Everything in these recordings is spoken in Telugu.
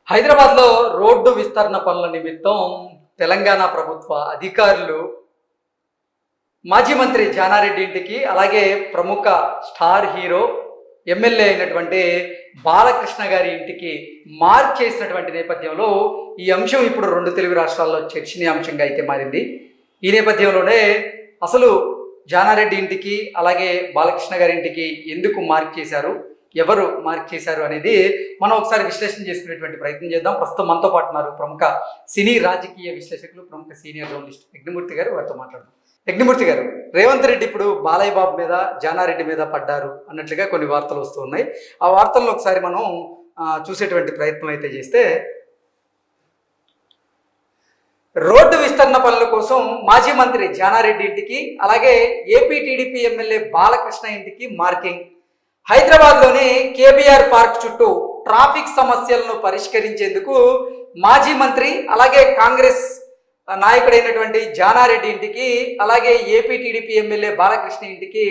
హైదరాబాద్లో రోడ్డు విస్తరణ పనుల నిమిత్తం తెలంగాణ ప్రభుత్వ అధికారులు మాజీ మంత్రి జానారెడ్డి ఇంటికి, అలాగే ప్రముఖ స్టార్ హీరో ఎమ్మెల్యే అయినటువంటి బాలకృష్ణ గారి ఇంటికి మార్క్ చేసినటువంటి నేపథ్యంలో ఈ అంశం ఇప్పుడు రెండు తెలుగు రాష్ట్రాల్లో చర్చనీయాంశంగా అయితే మారింది. ఈ నేపథ్యంలోనే అసలు జానారెడ్డి ఇంటికి అలాగే బాలకృష్ణ గారి ఇంటికి ఎందుకు మార్క్ చేశారు, ఎవరు మార్క్ చేశారు అనేది మనం ఒకసారి విశ్లేషణ చేసుకునేటువంటి ప్రయత్నం చేద్దాం. ప్రస్తుతం మనతో పాటు ఉన్నారు ప్రముఖ సినీ రాజకీయ విశ్లేషకులు, ప్రముఖ సీనియర్ జర్నలిస్ట్ యజ్ఞమూర్తి గారు. వారితో మాట్లాడదాం. యజ్ఞమూర్తి గారు, రేవంత్ రెడ్డి ఇప్పుడు బాలయ్య బాబు మీద, జానారెడ్డి మీద పడ్డారు అన్నట్లుగా కొన్ని వార్తలు వస్తూ ఉన్నాయి. ఆ వార్తలను ఒకసారి మనం చూసేటువంటి ప్రయత్నం అయితే చేస్తే, రోడ్డు విస్తరణ పనుల కోసం మాజీ మంత్రి జానారెడ్డి ఇంటికి అలాగే ఏపీ టీడీపీ ఎమ్మెల్యే బాలకృష్ణ ఇంటికి మార్కింగ్. హైదరాబాద్లోని కేబీఆర్ పార్క్ చుట్టూ ట్రాఫిక్ సమస్యలను పరిష్కరించేందుకు మాజీ మంత్రి అలాగే కాంగ్రెస్ నాయకుడైనటువంటి జానారెడ్డి ఇంటికి అలాగే ఏపీ టీడీపీ ఎమ్మెల్యే బాలకృష్ణ ఇంటికి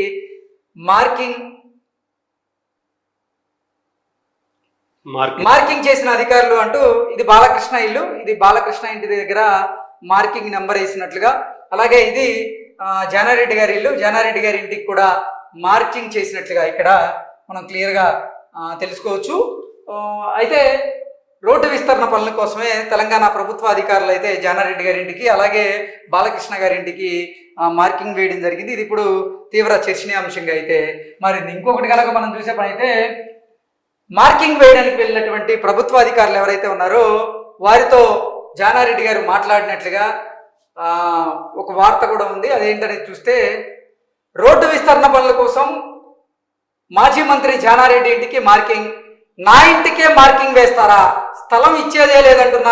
మార్కింగ్ చేసిన అధికారులు అంటూ ఇది బాలకృష్ణ ఇల్లు, ఇది బాలకృష్ణ ఇంటి దగ్గర మార్కింగ్ నెంబర్ వేసినట్లుగా, అలాగే ఇది జానారెడ్డి గారి ఇల్లు, జానారెడ్డి గారి ఇంటికి కూడా మార్కింగ్ చేసినట్లుగా ఇక్కడ మనం క్లియర్గా తెలుసుకోవచ్చు. అయితే రోడ్డు విస్తరణ పనుల కోసమే తెలంగాణ ప్రభుత్వ అధికారులు అయితే జానారెడ్డి గారి ఇంటికి అలాగే బాలకృష్ణ గారి ఇంటికి మార్కింగ్ వేయడం జరిగింది. ఇది ఇప్పుడు తీవ్ర చర్చనీయాంశంగా అయితే మారింది. ఇంకొకటి కనుక మనం చూసే పని అయితే, మార్కింగ్ వేయడానికి వెళ్ళినటువంటి ప్రభుత్వ అధికారులు ఎవరైతే ఉన్నారో వారితో జానారెడ్డి గారు మాట్లాడినట్లుగా ఒక వార్త కూడా ఉంది. అదేంటనేది చూస్తే, రోడ్డు విస్తరణ పనుల కోసం మాజీ మంత్రి జానారెడ్డి ఇంటికి మార్కింగ్, నా ఇంటికే మార్కింగ్ వేస్తారా, స్థలం ఇచ్చేదే లేదంటున్న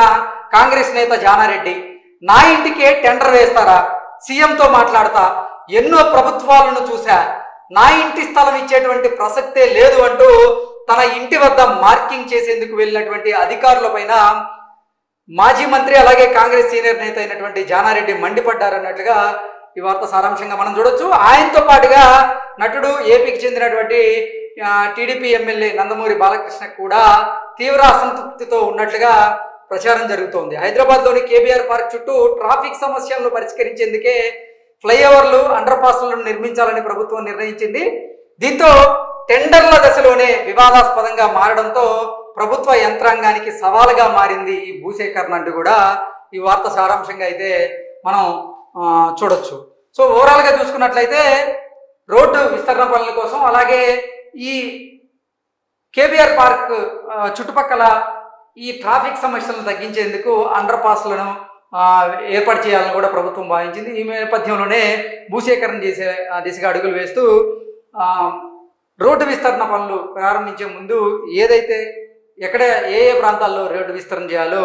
కాంగ్రెస్ నేత జానారెడ్డి, నా ఇంటికే టెండర్ వేస్తారా, సీఎంతో మాట్లాడతా, ఎన్నో ప్రభుత్వాలను చూసా, నా ఇంటి స్థలం ఇచ్చేటువంటి ప్రసక్తే లేదు అంటూ తన ఇంటి వద్ద మార్కింగ్ చేసేందుకు వెళ్ళినటువంటి అధికారుల పైన మాజీ మంత్రి అలాగే కాంగ్రెస్ సీనియర్ నేత అయినటువంటి జానారెడ్డి మండిపడ్డారన్నట్లుగా ఈ వార్త సారాంశంగా మనం చూడొచ్చు. ఆయనతో పాటుగా నటుడు ఏపీకి చెందినటువంటి టీడీపీ ఎమ్మెల్యే నందమూరి బాలకృష్ణ కూడా తీవ్ర అసంతృప్తితో ఉన్నట్లుగా ప్రచారం జరుగుతోంది. హైదరాబాద్లోని కేబీఆర్ పార్క్ చుట్టూ ట్రాఫిక్ సమస్యలను పరిష్కరించేందుకే ఫ్లైఓవర్లు, అండర్ పాస్లను నిర్మించాలని ప్రభుత్వం నిర్ణయించింది. దీంతో టెండర్ల దశలోనే వివాదాస్పదంగా మారడంతో ప్రభుత్వ యంత్రాంగానికి సవాలుగా మారింది ఈ భూసేకరణ అంటూ కూడా ఈ వార్త సారాంశంగా అయితే మనం చూడొచ్చు. సో ఓవరాల్గా చూసుకున్నట్లయితే రోడ్డు విస్తరణ పనుల కోసం అలాగే ఈ కేబీఆర్ పార్క్ చుట్టుపక్కల ఈ ట్రాఫిక్ సమస్యలను తగ్గించేందుకు అండర్ పాస్లను ఏర్పాటు చేయాలని కూడా ప్రభుత్వం భావించింది. ఈ నేపథ్యంలోనే భూసేకరణ చేసే దిశగా అడుగులు వేస్తూ రోడ్డు విస్తరణ పనులు ప్రారంభించే ముందు ఏదైతే ఎక్కడ ఏ ప్రాంతాల్లో రోడ్డు విస్తరణ చేయాలో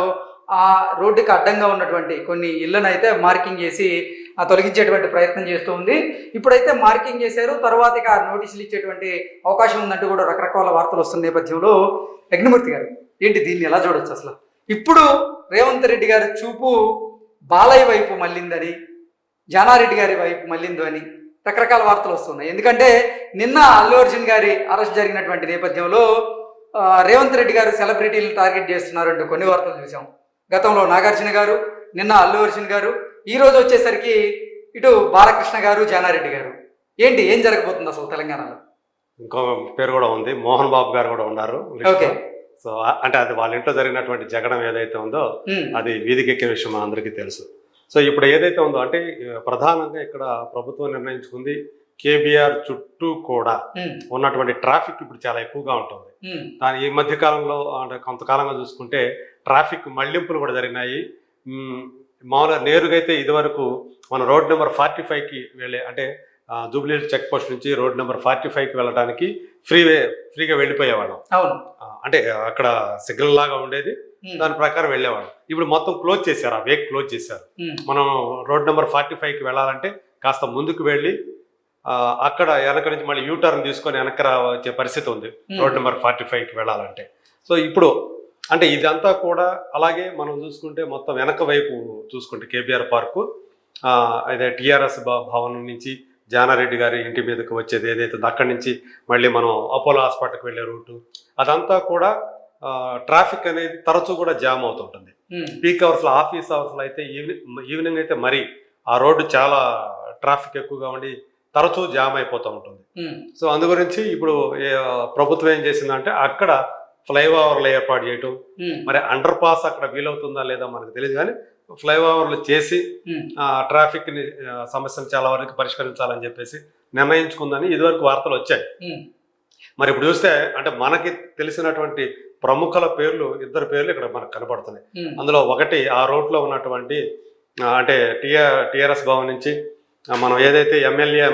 ఆ రోడ్డుకి అడ్డంగా ఉన్నటువంటి కొన్ని ఇళ్లను అయితే మార్కింగ్ చేసి తొలగించేటువంటి ప్రయత్నం చేస్తూ ఉంది. ఇప్పుడైతే మార్కింగ్ చేశారు, తర్వాత ఇక నోటీసులు ఇచ్చేటువంటి అవకాశం ఉందంటూ కూడా రకరకాల వార్తలు వస్తున్న నేపథ్యంలో యజ్ఞమూర్తి గారు, ఏంటి దీన్ని ఎలా చూడొచ్చు అసలు? ఇప్పుడు రేవంత్ రెడ్డి గారి చూపు బాలయ్య వైపు మళ్ళిందని, జానారెడ్డి గారి వైపు మళ్ళిందో అని రకరకాల వార్తలు వస్తున్నాయి. ఎందుకంటే నిన్న అల్లు అర్జున్ గారి అరెస్ట్ జరిగినటువంటి నేపథ్యంలో రేవంత్ రెడ్డి గారు సెలబ్రిటీలను టార్గెట్ చేస్తున్నారంటూ కొన్ని వార్తలు చూసాం. గతంలో నాగార్జున గారు, నిన్న అల్లు అర్జున్ గారు, ఈ రోజు వచ్చేసరికి ఇటు బాలకృష్ణ గారు, జానారెడ్డి గారు. ఏంటి, ఏం జరగబోతుంది అసలు తెలంగాణలో? ఇంకో పేరు కూడా ఉంది, మోహన్ బాబు గారు కూడా ఉన్నారు. ఓకే. సో అంటే అది వాళ్ళ ఇంట్లో జరిగినటువంటి జగడం ఏదైతే ఉందో అది వీధికెక్కిన విషయం అందరికీ తెలుసు. సో ఇప్పుడు ఏదైతే ఉందో అంటే ప్రధానంగా ఇక్కడ ప్రభుత్వం నిర్ణయించుకుంది, కేబీఆర్ చుట్టూ కూడా ఉన్నటువంటి ట్రాఫిక్ ఇప్పుడు చాలా ఎక్కువగా ఉంటుంది. దాని ఈ మధ్య కాలంలో అంటే కొంతకాలంగా చూసుకుంటే ట్రాఫిక్ మళ్లింపులు కూడా జరిగినాయి. మామూలుగా నేరుగా అయితే ఇదివరకు మన రోడ్ నెంబర్ 45కి వెళ్ళే అంటే జూబ్లీ చెక్ పోస్ట్ నుంచి రోడ్ నెంబర్ 45కి వెళ్ళడానికి ఫ్రీగా వెళ్ళిపోయేవాళ్ళం. అంటే అక్కడ సిగ్నల్ లాగా ఉండేది, దాని ప్రకారం వెళ్ళేవాళ్ళం. ఇప్పుడు మొత్తం క్లోజ్ చేశారు, ఆ వేక్ క్లోజ్ చేశారు. మనం రోడ్ నెంబర్ 45కి వెళ్ళాలంటే కాస్త ముందుకు వెళ్ళి అక్కడ వెనక నుంచి మళ్ళీ యూటర్న్ తీసుకొని వెనక వచ్చే పరిస్థితి ఉంది రోడ్ నెంబర్ 45కి వెళ్ళాలంటే. సో ఇప్పుడు అంటే ఇదంతా కూడా అలాగే మనం చూసుకుంటే మొత్తం వెనక వైపు చూసుకుంటే కేబీఆర్ పార్కు అదే టీఆర్ఎస్ భవనం నుంచి జానారెడ్డి గారి ఇంటి మీదకి వచ్చేది ఏదైతే అక్కడి నుంచి మళ్ళీ మనం అపోలో హాస్పిటల్కి వెళ్ళే రూటు అదంతా కూడా ట్రాఫిక్ అనేది తరచూ కూడా జామ్ అవుతుంటుంది. పీక్ అవర్స్లో, ఆఫీస్ అవర్స్లో అయితే ఈవినింగ్ అయితే మరి ఆ రోడ్డు చాలా ట్రాఫిక్ ఎక్కువగా ఉండి తరచూ జామ్ అయిపోతూ ఉంటుంది. సో అందు గురించి ఇప్పుడు ప్రభుత్వం ఏం చేసిందంటే అక్కడ ఫ్లైఓవర్లు ఏర్పాటు చేయటం, మరి అండర్ పాస్ అక్కడ వీలవుతుందా లేదా మనకు తెలియదు, కానీ ఫ్లైఓవర్లు చేసి ట్రాఫిక్ ని సమస్యలు చాలా వరకు పరిష్కరించాలని చెప్పేసి నిర్ణయించుకుందని ఇదివరకు వార్తలు వచ్చాయి. మరి ఇప్పుడు చూస్తే అంటే మనకి తెలిసినటువంటి ప్రముఖుల పేర్లు, ఇద్దరు పేర్లు ఇక్కడ మనకు కనపడుతున్నాయి. అందులో ఒకటి ఆ రోడ్లో ఉన్నటువంటి అంటే టిఆర్ఎస్ భవన్ నుంచి మనం ఏదైతే ఎమ్మెల్యే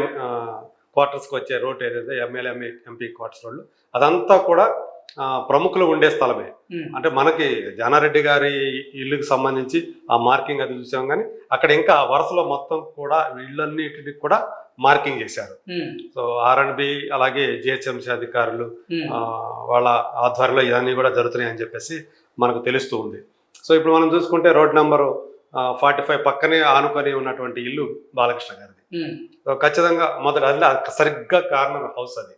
క్వార్టర్స్కి వచ్చే రోడ్ ఏదైతే ఎమ్మెల్యే ఎంపీ క్వార్టర్స్ రోడ్లు, అదంతా కూడా ప్రముఖులు ఉండే స్థలమే. అంటే మనకి జానారెడ్డి గారి ఇల్లుకి సంబంధించి ఆ మార్కింగ్ అది చూసాం, కానీ అక్కడ ఇంకా వరుసలో మొత్తం కూడా ఇళ్ళన్నిటికి కూడా మార్కింగ్ చేశారు. సో R&B అలాగే జిహెచ్ఎంసీ అధికారులు వాళ్ళ ఆధ్వర్యంలో ఇవన్నీ కూడా జరుగుతున్నాయి అని చెప్పేసి మనకు తెలుస్తూ ఉంది. సో ఇప్పుడు మనం చూసుకుంటే రోడ్ నెంబరు 45 పక్కనే ఆనుకొని ఉన్నటువంటి ఇల్లు బాలకృష్ణ గారిది. ఖచ్చితంగా మొదటి అది సరిగ్గా కార్నర్ హౌస్ అది.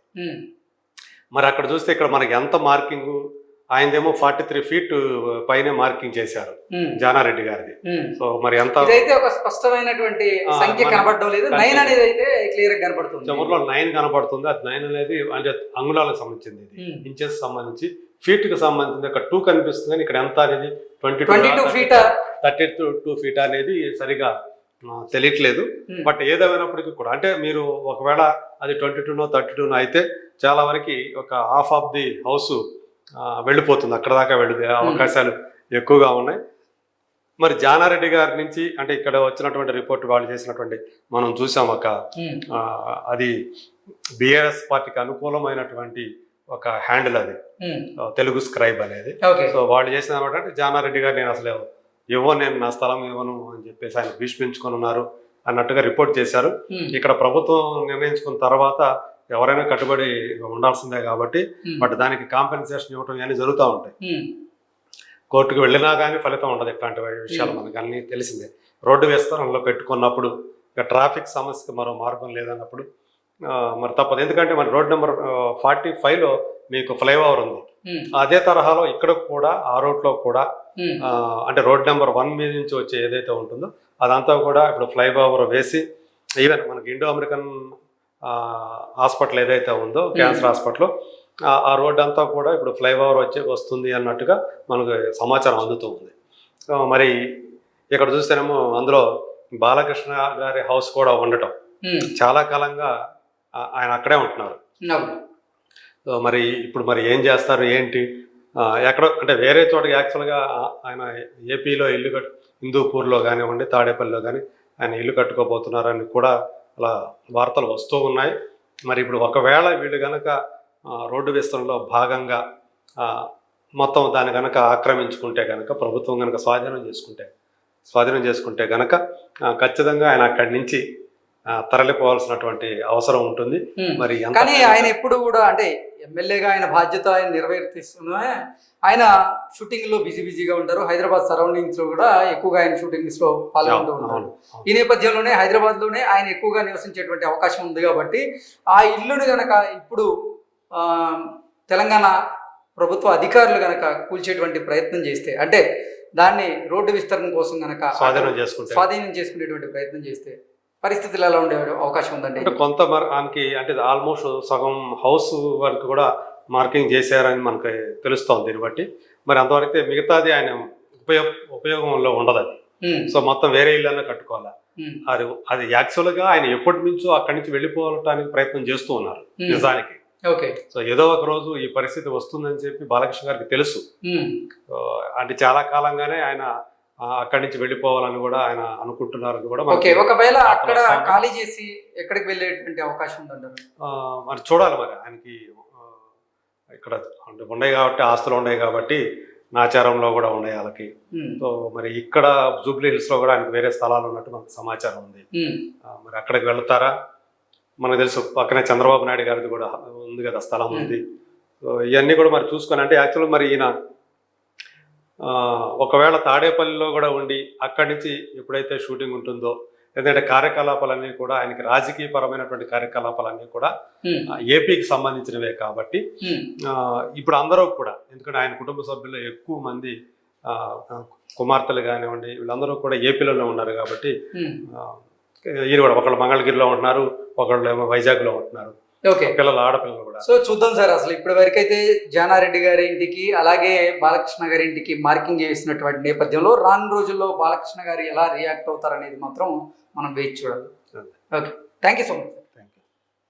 మరి అక్కడ చూస్తే ఇక్కడ మనకి ఎంత మార్కింగ్, ఆయనదేమో 43 feet పైన మార్కింగ్ చేశారు జానారెడ్డి గారిది. సో మరి ఎంత ఒక స్పష్టమైనటువంటి సంఖ్య కనబడడం లేదు. 9 అనేది అయితే క్లియర్ గా కనబడుతుంది. చివరిలో 9 కనబడుతుంది. అది 9 అనేది అంటే అంగుళాలకు సంబంధించింది, ఇంచెస్ సంబంధించి. ఫీట్ కి సంబంధించి అక్కడ 2 కనిపిస్తుంది, కానీ ఇక్కడ ఎంత అనేది 22 feet 32 feet అనేది సరిగా తెలియట్లేదు. బట్ ఏదేమైనప్పటికీ కూడా అంటే మీరు ఒకవేళ అది 22 32 అయితే చాలా వరకు ఒక హాఫ్ ఆఫ్ ది హౌస్ వెళ్ళిపోతుంది, అక్కడ దాకా వెళ్ళే అవకాశాలు ఎక్కువగా ఉన్నాయి. మరి జానారెడ్డి గారి నుంచి అంటే ఇక్కడ వచ్చినటువంటి రిపోర్ట్ వాళ్ళు చేసినటువంటి మనం చూసాం, ఒక అది బిఆర్ఎస్ పార్టీకి అనుకూలమైనటువంటి ఒక హ్యాండిల్ అది తెలుగు స్క్రైబ్ అనేది. సో వాళ్ళు చేసిన అంటే జానారెడ్డి గారు నేను అసలు నేను నా స్థలం ఇవ్వను అని చెప్పేసి ఆయన భీష్మించుకొని ఉన్నారు అన్నట్టుగా రిపోర్ట్ చేశారు. ఇక్కడ ప్రభుత్వం నిర్ణయించుకున్న తర్వాత ఎవరైనా కట్టుబడి ఉండాల్సిందే కాబట్టి, బట్ దానికి కాంపెన్సేషన్ ఇవ్వటం ఇవన్నీ జరుగుతూ ఉంటాయి. కోర్టుకు వెళ్ళినా కానీ ఫలితం ఉండదు. ఇట్లాంటి విషయాలు మనకు అన్నీ తెలిసిందే. రోడ్డు విస్తరణలో పెట్టుకున్నప్పుడు ఇక ట్రాఫిక్ సమస్యకు మరో మార్గం లేదన్నప్పుడు మరి తప్పదు. ఎందుకంటే మరి రోడ్ నెంబర్ 45లో మీకు ఫ్లైఓవర్ ఉంది. అదే తరహాలో ఇక్కడ కూడా ఆ రోడ్లో కూడా అంటే రోడ్ నెంబర్ 1 మీద నుంచి వచ్చే ఏదైతే ఉంటుందో అదంతా కూడా ఇప్పుడు ఫ్లైఓవర్ వేసి, ఈవెన్ మనకి ఇండో అమెరికన్ హాస్పిటల్ ఏదైతే ఉందో క్యాన్సర్ హాస్పిటల్, ఆ రోడ్ అంతా కూడా ఇప్పుడు ఫ్లైఓవర్ వస్తుంది అన్నట్టుగా మనకు సమాచారం అందుతూ ఉంది. మరి ఇక్కడ చూస్తేనేమో అందులో బాలకృష్ణ గారి హౌస్ కూడా ఉండటం, చాలా కాలంగా ఆయన అక్కడే ఉంటున్నారు. మరి ఇప్పుడు మరి ఏం చేస్తారు ఏంటి, ఎక్కడ అంటే వేరే చోటకి యాక్చువల్గా ఆయన ఏపీలో ఇల్లు హిందూపూర్లో కానివ్వండి, తాడేపల్లిలో కానీ ఆయన ఇల్లు కట్టుకోబోతున్నారని కూడా అలా వార్తలు వస్తూ ఉన్నాయి. మరి ఇప్పుడు ఒకవేళ వీళ్ళు కనుక రోడ్డు విస్తరణలో భాగంగా మొత్తం దాన్ని కనుక ఆక్రమించుకుంటే కనుక, ప్రభుత్వం కనుక స్వాధీనం చేసుకుంటే కనుక ఖచ్చితంగా ఆయన అక్కడి నుంచి తరలిపోవాల్సినటువంటి అవసరం ఉంటుంది. మరి కానీ ఆయన ఎప్పుడు కూడా అంటే ఎమ్మెల్యేగా ఆయన బాధ్యత ఆయన నిర్వర్తిస్తున్నా ఆయన షూటింగ్ లో బిజీగా ఉంటారు. హైదరాబాద్ సరౌండింగ్స్ లో కూడా ఎక్కువగా ఆయన షూటింగ్స్ లో పాల్గొంటూ ఉంటారు. ఈ నేపథ్యంలోనే హైదరాబాద్ లోనే ఆయన ఎక్కువగా నివసించేటువంటి అవకాశం ఉంది కాబట్టి ఆ ఇల్లుని గనక ఇప్పుడు తెలంగాణ ప్రభుత్వ అధికారులు గనక కూల్చేటువంటి ప్రయత్నం చేస్తే, అంటే దాన్ని రోడ్డు విస్తరణ కోసం గనక స్వాధీనం చేసుకునేటువంటి ప్రయత్నం చేస్తే పరిస్థితులు ఎలా ఉండే అవకాశం ఉందండి? అంటే కొంత మనకి అంటే ఆల్మోస్ట్ సగం హౌస్ వరకు కూడా మార్కింగ్ చేశారని మనకి తెలుస్తోంది. దీన్ని బట్టి మరి అంతవరకు మిగతాది ఆయన ఉపయోగంలో ఉండదు అది. సో మొత్తం వేరే ఇల్లు కట్టుకోవాలా, అది యాక్చువల్గా ఆయన ఎప్పటి నుంచో అక్కడి నుంచి వెళ్ళిపోవటానికి ప్రయత్నం చేస్తూ ఉన్నారు నిజానికి. సో ఏదో ఒక రోజు ఈ పరిస్థితి వస్తుందని చెప్పి బాలకృష్ణ గారికి తెలుసు. అంటే చాలా కాలంగానే ఆయన అక్కడి నుంచి వెళ్ళిపోవాలని కూడా ఆయన అనుకుంటున్నారని కూడా. ఒకవేళ అక్కడ ఖాళీ చేసి ఎక్కడికి వెళ్ళేటువంటి అవకాశం ఉందంటారు? మరి చూడాలి. మరి ఆయనకి ఇక్కడ అంటే ఉన్నాయి కాబట్టి, ఆస్తులు ఉన్నాయి కాబట్టి నాచారంలో కూడా ఉన్నాయి వాళ్ళకి. సో మరి ఇక్కడ జూబ్లీ హిల్స్ లో కూడా ఆయనకు వేరే స్థలాలు ఉన్నట్టు మనకు సమాచారం ఉంది. మరి అక్కడికి వెళ్తారా మనకు తెలుసు. పక్కనే చంద్రబాబు నాయుడు గారిది కూడా ఉంది కదా, స్థలం ఉంది. సో ఇవన్నీ కూడా మరి చూసుకొని అంటే యాక్చువల్గా మరి ఈయన ఒకవేళ తాడేపల్లిలో కూడా ఉండి అక్కడి నుంచి ఎప్పుడైతే షూటింగ్ ఉంటుందో ఎందుకంటే కార్యకలాపాలన్నీ కూడా ఆయనకి రాజకీయ పరమైనటువంటి కార్యకలాపాలన్నీ కూడా ఏపీకి సంబంధించినవే కాబట్టి ఇప్పుడు అందరూ కూడా, ఎందుకంటే ఆయన కుటుంబ సభ్యుల్లో ఎక్కువ మంది కుమార్తెలు కానివ్వండి వీళ్ళందరూ కూడా ఏపీలలో ఉన్నారు కాబట్టి ఈయన కూడా ఒకళ్ళు మంగళగిరిలో ఉంటున్నారు, ఒకళ్ళు ఏమో వైజాగ్లో ఉంటున్నారు, ఓకే, పిల్లలు ఆడపిల్లలు కూడా. సో చూద్దాం సార్, అసలు ఇప్పటి వరకు అయితే జానారెడ్డి గారి ఇంటికి అలాగే బాలకృష్ణ గారి ఇంటికి మార్కింగ్ చేసినటువంటి నేపథ్యంలో రాను రోజుల్లో బాలకృష్ణ గారు ఎలా రియాక్ట్ అవుతారనేది మాత్రం మనం వేచి చూడాలి. Okay, thank you so much.